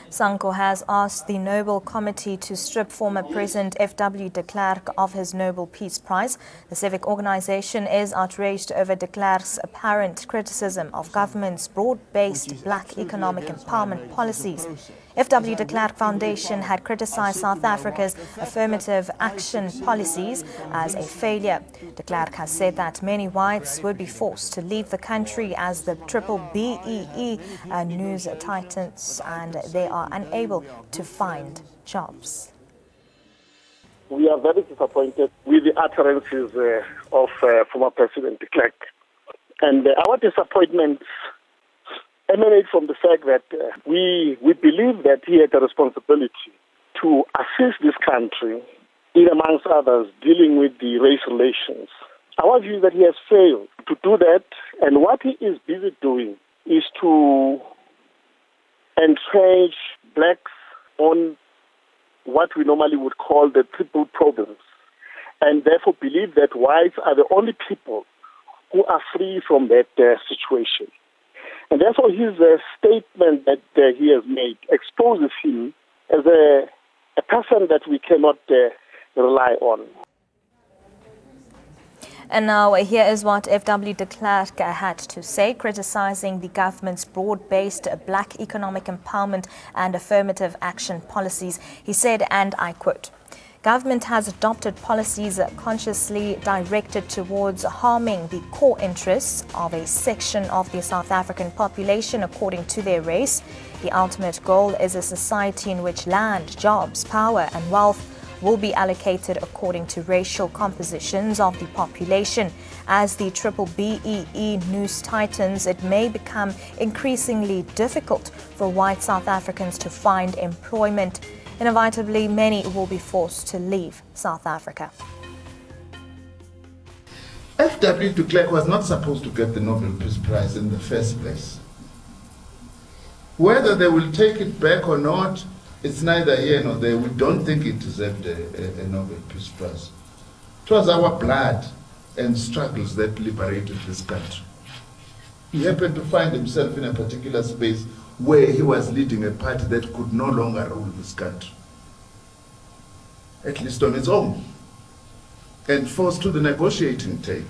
SANCO has asked the Nobel Committee to strip former President F.W. de Klerk of his Nobel Peace Prize. The civic organization is outraged over de Klerk's apparent criticism of government's broad-based black economic empowerment policies. F.W. de Klerk Foundation had criticized South Africa's affirmative action policies as a failure. De Klerk has said that many whites would be forced to leave the country as the triple BEE news tightens and they are unable to find jobs. We are very disappointed with the utterances of former President de Klerk. And our disappointment emanates from the fact that we believe that he had a responsibility to assist this country in, amongst others, dealing with the race relations. Our view is that he has failed to do that, and what he is busy doing is to entrench blacks on what we normally would call the triple problems, and therefore believe that whites are the only people who are free from that situation. And therefore his statement that he has made exposes him as a person that we cannot rely on. And now here is what F.W. de Klerk had to say, criticizing the government's broad-based black economic empowerment and affirmative action policies. He said, and I quote, "Government has adopted policies consciously directed towards harming the core interests of a section of the South African population according to their race. The ultimate goal is a society in which land, jobs, power and wealth will be allocated according to racial compositions of the population. As the triple BEE news tightens, it may become increasingly difficult for white South Africans to find employment. Inevitably, many will be forced to leave South Africa." F.W. de Klerk was not supposed to get the Nobel Peace Prize in the first place. Whether they will take it back or not, it's neither here nor there. We don't think it deserved a Nobel Peace Prize. It was our blood and struggles that liberated this country. He happened to find himself in a particular space where he was leading a party that could no longer rule this country, at least on its own, and forced to the negotiating table.